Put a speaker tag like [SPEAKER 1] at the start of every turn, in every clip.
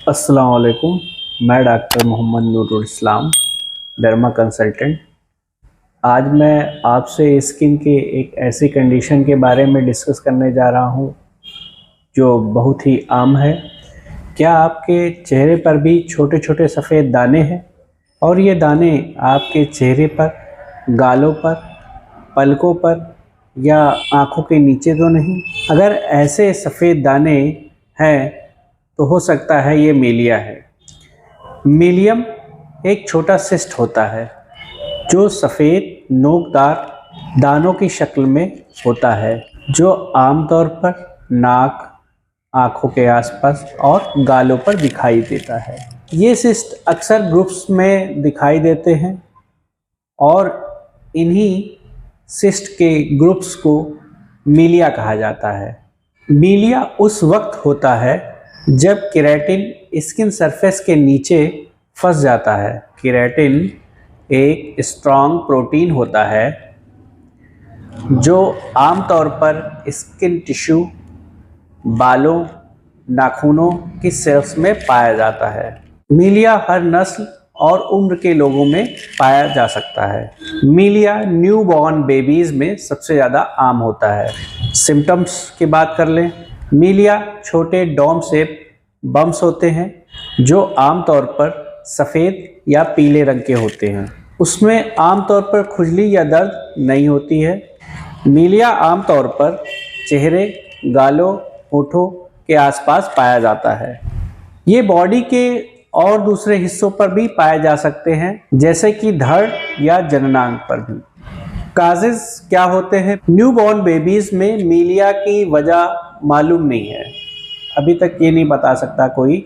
[SPEAKER 1] अस्सलाम वालेकुम। मैं डॉक्टर मोहम्मद नूरुल इस्लाम, डर्मा कंसल्टेंट। आज मैं आपसे स्किन के एक ऐसी कंडीशन के बारे में डिस्कस करने जा रहा हूं जो बहुत ही आम है। क्या आपके चेहरे पर भी छोटे छोटे सफ़ेद दाने हैं और ये दाने आपके चेहरे पर, गालों पर, पलकों पर या आँखों के नीचे तो नहीं? अगर ऐसे सफ़ेद दाने हैं तो हो सकता है ये मीलिया है। मीलियम एक छोटा सिस्ट होता है जो सफ़ेद नोकदार दानों की शक्ल में होता है, जो आमतौर पर नाक, आँखों के आसपास और गालों पर दिखाई देता है। ये सिस्ट अक्सर ग्रुप्स में दिखाई देते हैं और इन्हीं सिस्ट के ग्रुप्स को मीलिया कहा जाता है। मीलिया उस वक्त होता है जब केराटिन स्किन सरफेस के नीचे फंस जाता है। केराटिन एक स्ट्रॉन्ग प्रोटीन होता है जो आमतौर पर स्किन टिश्यू, बालों, नाखूनों की सेल्स में पाया जाता है। मीलिया हर नस्ल और उम्र के लोगों में पाया जा सकता है। मीलिया न्यूबॉर्न बेबीज़ में सबसे ज़्यादा आम होता है। सिम्टम्स की बात कर लें, मीलिया छोटे डोम शेप बम्स होते हैं जो आमतौर पर सफ़ेद या पीले रंग के होते हैं। उसमें आमतौर पर खुजली या दर्द नहीं होती है। मीलिया आमतौर पर चेहरे, गालों, होठों के आसपास पाया जाता है। ये बॉडी के और दूसरे हिस्सों पर भी पाए जा सकते हैं, जैसे कि धड़ या जननांग पर भी। काजेज क्या होते हैं? न्यूबॉर्न बेबीज़ में मीलिया की वजह मालूम नहीं है। अभी तक ये नहीं बता सकता कोई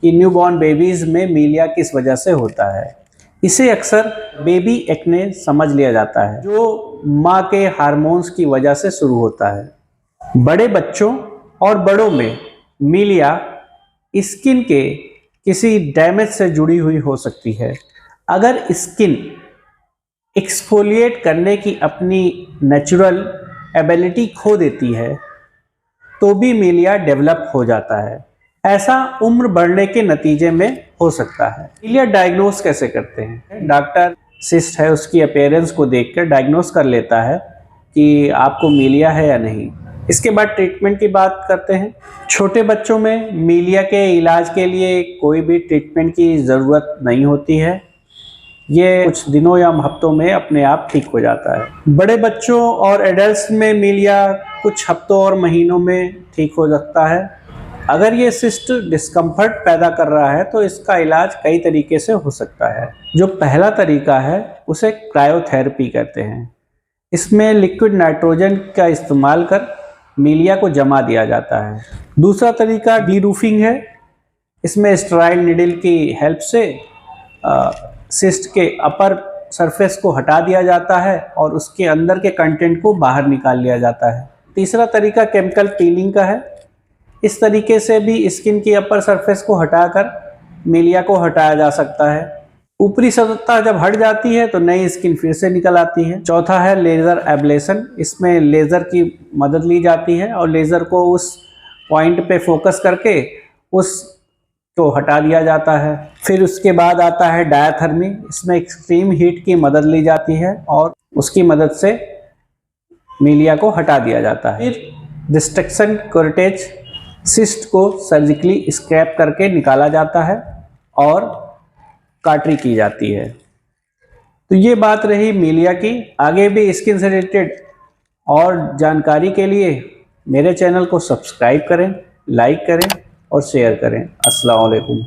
[SPEAKER 1] कि न्यूबॉर्न बेबीज़ में मीलिया किस वजह से होता है। इसे अक्सर बेबी एक्ने समझ लिया जाता है, जो माँ के हार्मोन्स की वजह से शुरू होता है। बड़े बच्चों और बड़ों में मीलिया स्किन के किसी डैमेज से जुड़ी हुई हो सकती है। अगर स्किन एक्सफोलिएट करने की अपनी नेचुरल एबिलिटी खो देती है तो भी मीलिया डेवलप हो जाता है। ऐसा उम्र बढ़ने के नतीजे में हो सकता है। मीलिया डायग्नोस कैसे करते हैं? डॉक्टर सिस्ट है उसकी अपीयरेंस को देखकर डायग्नोस कर लेता है कि आपको मीलिया है या नहीं। इसके बाद ट्रीटमेंट की बात करते हैं। छोटे बच्चों में मीलिया के इलाज के लिए कोई भी ट्रीटमेंट की ज़रूरत नहीं होती है। ये कुछ दिनों या हफ्तों में अपने आप ठीक हो जाता है। बड़े बच्चों और एडल्ट्स में मीलिया कुछ हफ्तों और महीनों में ठीक हो सकता है। अगर ये सिस्ट डिस्कम्फर्ट पैदा कर रहा है तो इसका इलाज कई तरीके से हो सकता है। जो पहला तरीका है उसे क्रायोथेरेपी कहते हैं। इसमें लिक्विड नाइट्रोजन का इस्तेमाल कर मीलिया को जमा दिया जाता है। दूसरा तरीका डीरूफिंग है। इसमें स्टेराइल नीडल की हेल्प से सिस्ट के अपर सरफेस को हटा दिया जाता है और उसके अंदर के कंटेंट को बाहर निकाल लिया जाता है। तीसरा तरीका केमिकल पीलिंग का है। इस तरीके से भी स्किन की अपर सरफेस को हटाकर मीलिया को हटाया जा सकता है। ऊपरी सतह जब हट जाती है तो नई स्किन फिर से निकल आती है। चौथा है लेज़र एब्लेशन। इसमें लेज़र की मदद ली जाती है और लेज़र को उस पॉइंट पे फोकस करके उस को हटा दिया जाता है। फिर उसके बाद आता है डायाथर्मी। इसमें एक्सट्रीम हीट की मदद ली जाती है और उसकी मदद से मीलिया को हटा दिया जाता है। फिर डिस्ट्रक्शन कोर्टेज, सिस्ट को सर्जिकली स्क्रैप करके निकाला जाता है और काटरी की जाती है। तो ये बात रही मीलिया की। आगे भी स्किन से रिलेटेड और जानकारी के लिए मेरे चैनल को सब्सक्राइब करें, लाइक करें और शेयर करें। अस्सलाम वालेकुम।